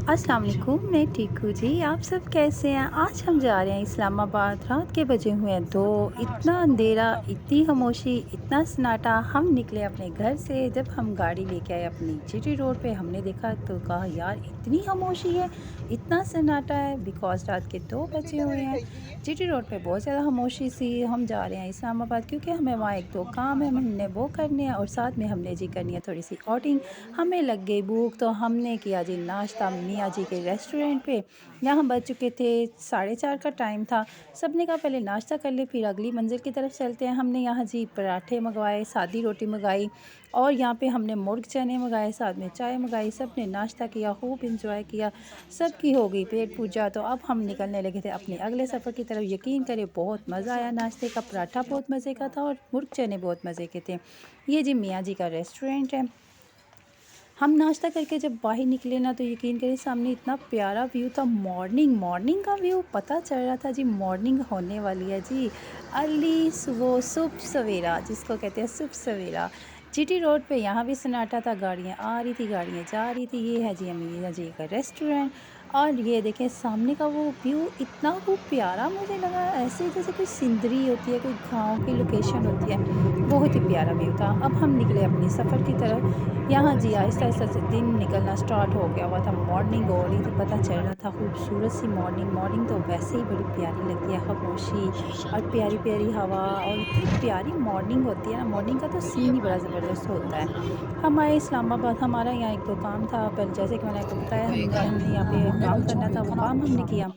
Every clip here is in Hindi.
अस्सलाम वालेकुम, मैं ठीक हूँ जी। आप सब कैसे हैं? आज हम जा रहे हैं इस्लामाबाद। रात के बजे हुए हैं 2। इतना अंधेरा, इतनी खामोशी, इतना सन्नाटा। हम निकले अपने घर से। जब हम गाड़ी लेके आए अपनी जीटी रोड पे, हमने देखा तो कहा यार इतनी खामोशी है, इतना सन्नाटा है, बिकॉज़ रात के 2 बजे हुए हैं। जीटी रोड पे बहुत ज़्यादा खामोशी सी। हम जा रहे हैं इस्लामाबाद क्योंकि हमें वहाँ 1-2 काम है, हमने वो करने हैं और साथ में हमने जी करनी है थोड़ी-सी आउटिंग। हमें लग गई भूख तो हमने किया जी नाश्ता मियाँ जी के रेस्टोरेंट पे। यहाँ बज चुके थे 4:30 का टाइम था। सबने कहा पहले नाश्ता कर ले फिर अगली मंजिल की तरफ चलते हैं। हमने यहाँ जी पराठे मँगवाए, सादी रोटी मँगाई और यहाँ पे हमने मुर्ग चने मँगाए, साथ में चाय मँगाई। सबने नाश्ता किया, खूब एंजॉय किया। सबकी हो गई पेट पूजा। तो अब हम निकलने लगे थे अपने अगले सफ़र की तरफ। यकीन करें बहुत मज़ा आया नाश्ते का। पराठा बहुत मज़े का था और मुर्ग चने बहुत मज़े के थे। ये जी मियाँ जी का रेस्टोरेंट है। हम नाश्ता करके जब बाहर निकले ना तो यकीन करिए सामने इतना प्यारा व्यू था। मॉर्निंग का व्यू पता चल रहा था जी, मॉर्निंग होने वाली है जी। अर्ली सुबह, सुबह सवेरा जिसको कहते हैं सुबह सवेरा। जीटी रोड पे यहाँ भी सन्नाटा था, गाड़ियाँ आ रही थी, गाड़ियाँ जा रही थी। ये है जी अमीर जी का रेस्टोरेंट और ये देखें सामने का वो व्यू इतना वो प्यारा मुझे लगा, ऐसे जैसे कोई सिनरी होती है, कोई गाँव की लोकेशन होती है। बहुत ही प्यारा व्यू था। अब हम निकले अपने सफ़र की तरफ। यहाँ जी आहिस्ता-आहिस्ता से दिन निकलना स्टार्ट हो गया हुआ था। मॉर्निंग हो रही थी, पता चल रहा था खूबसूरत सी मॉर्निंग। मॉर्निंग तो वैसे ही बड़ी प्यारी लगती है, खामोशी और प्यारी-प्यारी हवा और इतनी प्यारी मॉर्निंग होती है ना, मॉर्निंग का तो सीन ही बड़ा ज़बरदस्त होता है। हम आए इस्लामाबाद, हमारा यहाँ 1-2 काम था। पहले जैसे कि मैंने आपको बताया हमने यहाँ पे काम करना था, वो काम हमने किया।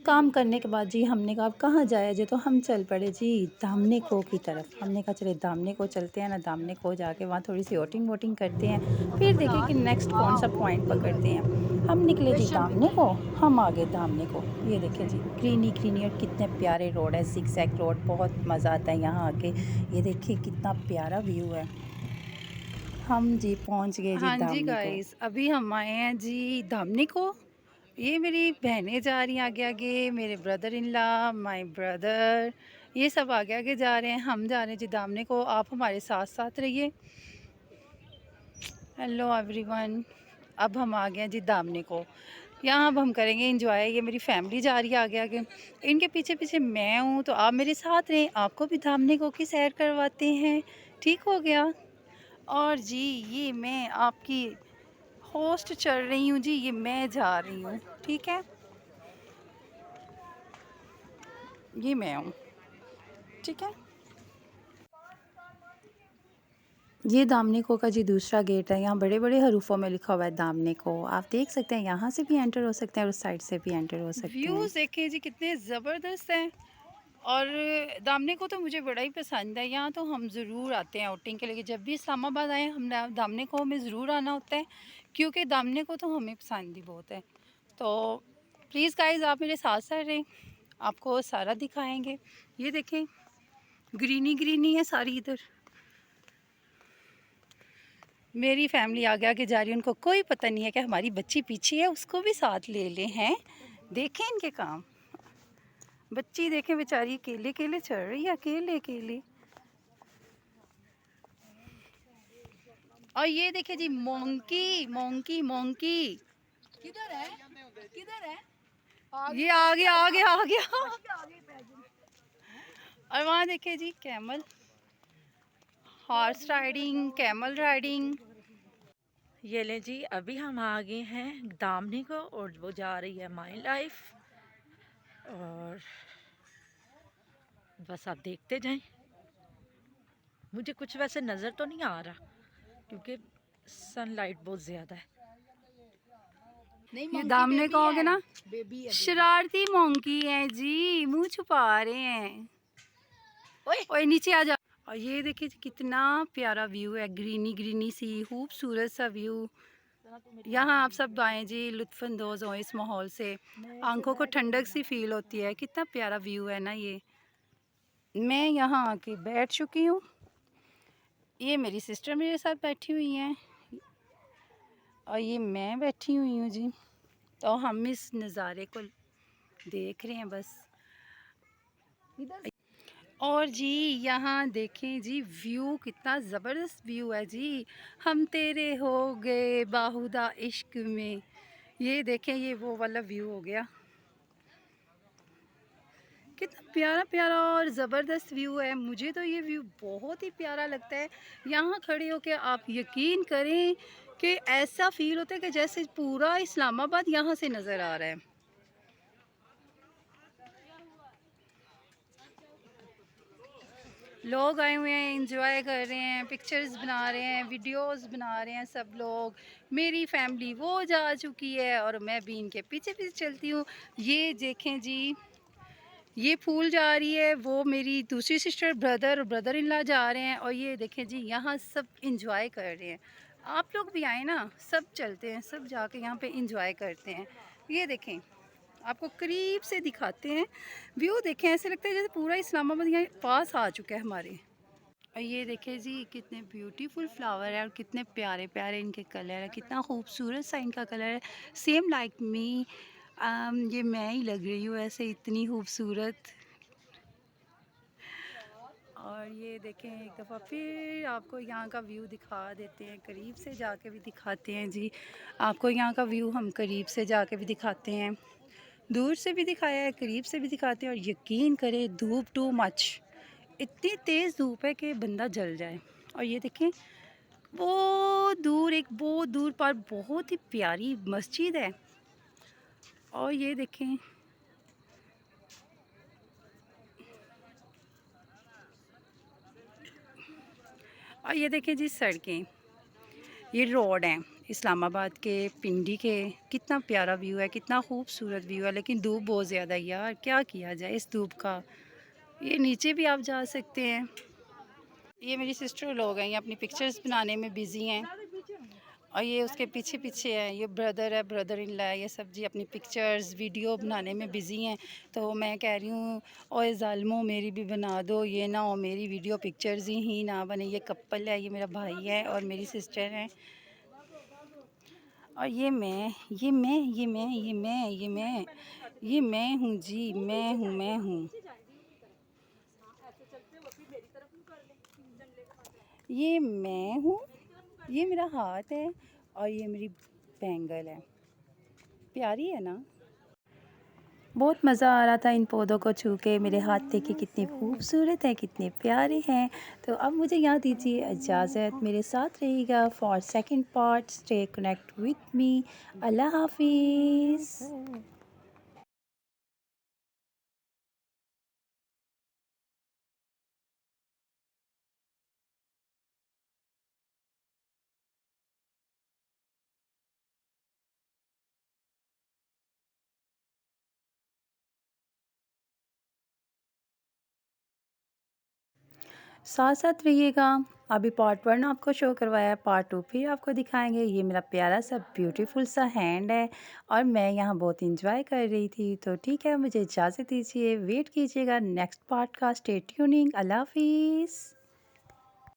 काम करने के बाद जी हमने कहा अब कहाँ जाया जाए, तो हम चल पड़े जी दामने को की तरफ। हमने कहा चले दामने को चलते हैं ना, दामने को जाके वहाँ थोड़ी सी वोटिंग वोटिंग करते हैं, फिर देखें कि नेक्स्ट कौन सा पॉइंट पकड़ते हैं। हम निकले जी दामने को। हम आ गए दामने को। ये देखें जी ग्रीनी ग्रीनी और कितने प्यारे रोड है, जिगजैग रोड, बहुत मज़ा आता है यहाँ आके। ये देखिए कितना प्यारा व्यू है। हम जी पहुँच गए जी हाँ जी दामने को। गाइस, अभी हम आए हैं जी धामनी को। ये मेरी बहनें जा रही हैं आगे आगे, मेरे brother in law, my brother, ये सब आगे आगे जा रहे हैं। हम जा रहे हैं जी धामनी को। आप हमारे साथ साथ रहिए। हेलो एवरीवन, अब हम आ गए हैं जी धामनी को। यहाँ अब हम करेंगे एंजॉय। ये मेरी फैमिली जा रही है आगे आगे, इनके पीछे पीछे मैं हूँ, तो आप मेरे साथ रहें, आपको भी धामनी को की सैर करवाते हैं। ठीक हो गया। और जी ये मैं आपकी होस्ट चल रही हूँ जी, ये मैं जा रही हूँ, ठीक है, ये मैं हूँ, ठीक है। ये दामनी को का जी दूसरा गेट है। यहाँ बड़े-बड़े हरूफों में लिखा हुआ है दामनी को। आप देख सकते हैं यहाँ से भी एंटर हो सकते हैं और उस साइड से भी एंटर हो सकते हैं। व्यूज़ देखें जी कितने ज़बरदस्त हैं। और दामने को तो मुझे बड़ा ही पसंद है। यहाँ तो हम ज़रूर आते हैं आउटिंग के लिए। जब भी इस्लामाबाद आए हम दामने को हमें ज़रूर आना होता है, क्योंकि दामने को तो हमें पसंद ही बहुत है। तो प्लीज़ गाइज़ आप मेरे साथ साथ रहें, आपको सारा दिखाएंगे। ये देखें ग्रीनी ग्रीनी है सारी इधर। मेरी फैमिली आगे आगे जा रही है, उनको कोई पता नहीं है कि हमारी बच्ची पीछे है, उसको भी साथ ले ले हैं। देखें इनके काम। बच्ची देखें बेचारी अकेले अकेले चल रही है, अकेले अकेले। और ये देखे जी मोंकी मोंकी मोंकी। किधर है, किधर है? ये आ गया आ गया आ गया। और वहाँ देखे जी camel, horse riding, camel riding. ये ले जी, अभी हम आ गए हैं दामनी को और वो जा रही है माई लाइफ। और बस आप देखते जाएं। मुझे कुछ वैसे नज़र तो नहीं आ रहा क्योंकि सनलाइट बहुत ज़्यादा है। ये दामने कहोगे ना, शरारती मोंकी है जी, मुंह छुपा रहे हैं। ओए नीचे आ जा। और ये देखिए कितना प्यारा व्यू है, ग्रीनी ग्रीनी सी खूबसूरत सा व्यू। यहाँ आप सब आएँ जी, लुत्फ़अंदोज़ हों इस माहौल से, आंखों को ठंडक सी फील होती है। कितना प्यारा व्यू है ना ये। मैं यहाँ आके बैठ चुकी हूँ, ये मेरी सिस्टर मेरे साथ बैठी हुई हैं और ये मैं बैठी हुई हूँ जी। तो हम इस नज़ारे को देख रहे हैं बस। और जी यहाँ देखें जी व्यू कितना ज़बरदस्त व्यू है जी। हम तेरे हो गए बाहुदा इश्क में, ये देखें, ये वो वाला व्यू हो गया। कितना प्यारा प्यारा और ज़बरदस्त व्यू है। मुझे तो ये व्यू बहुत ही प्यारा लगता है। यहाँ खड़े होके आप यकीन करें कि ऐसा फ़ील होता है कि जैसे पूरा इस्लामाबाद यहाँ से नज़र आ रहा है। लोग आए हुए हैं, एंजॉय कर रहे हैं, पिक्चर्स बना रहे हैं, वीडियोस बना रहे हैं सब लोग। मेरी फैमिली वो जा चुकी है और मैं भी इनके पीछे पीछे चलती हूँ। ये देखें जी, ये फूल जा रही है, वो मेरी दूसरी सिस्टर, ब्रदर इन लॉ जा रहे हैं। और ये देखें जी, यहाँ सब इंजॉय कर रहे हैं। आप लोग भी आए ना, सब चलते हैं, सब जाके यहाँ पे इंजॉय करते हैं। ये देखें, आपको करीब से दिखाते हैं व्यू। देखें, ऐसे लगता है जैसे पूरा इस्लामाबाद यहाँ पास आ चुका है हमारे। और ये देखें जी, कितने ब्यूटीफुल फ्लावर है और कितने प्यारे प्यारे इनके कलर है, कितना खूबसूरत सा इनका कलर है। सेम लाइक मी, ये मैं ही लग रही हूँ ऐसे, इतनी खूबसूरत। और ये देखें, एक दफ़ा फिर आपको यहाँ का व्यू दिखा देते हैं, करीब से जाके भी दिखाते हैं जी। आपको यहाँ का व्यू हम करीब से जाके भी दिखाते हैं, दूर से भी दिखाया है, करीब से भी दिखाते हैं। और यकीन करें, धूप टू मच, इतनी तेज़ धूप है कि बंदा जल जाए। और ये देखें, बहुत दूर पर बहुत ही प्यारी मस्जिद है। और ये देखें, और ये देखें जी सड़कें, ये रोड हैं इस्लामाबाद के, पिंडी के। कितना प्यारा व्यू है, कितना खूबसूरत व्यू है। लेकिन धूप बहुत ज़्यादा है यार, क्या किया जाए इस धूप का। ये नीचे भी आप जा सकते हैं। ये मेरी सिस्टर लोग हैं, ये अपनी पिक्चर्स बनाने में बिज़ी हैं। और ये उसके पीछे पीछे है, ये ब्रदर इन लॉ है, ये सब जी अपनी पिक्चर्स वीडियो बनाने में बिज़ी हैं। तो मैं कह रही हूँ, ओए ज़ालिमो मेरी भी बना दो, ये ना हो मेरी वीडियो पिक्चर्स ही ना बने। ये कपल है, ये मेरा भाई है और मेरी सिस्टर है। और ये मैं, ये मैं हूँ जी, मैं हूँ। ये मैं हूँ, ये मेरा हाथ है और ये मेरी बैंगल है। प्यारी है ना। बहुत मज़ा आ रहा था इन पौधों को छू के। मेरे हाथ देखिए कितने खूबसूरत हैं, कितने प्यारे हैं। तो अब मुझे यहाँ दीजिए इजाज़त, मेरे साथ रहिएगा for second part. Stay connect with me. अल्लाह हाफिज़। साथ साथ रहिएगा। अभी पार्ट 1 आपको शो करवाया, पार्ट 2 फिर आपको दिखाएंगे। ये मेरा प्यारा सा ब्यूटीफुल सा हैंड है और मैं यहाँ बहुत इंजॉय कर रही थी। तो ठीक है, मुझे इजाज़त दीजिए, वेट कीजिएगा नेक्स्ट पार्ट का। Stay tuning. अल्लाह हाफिज़।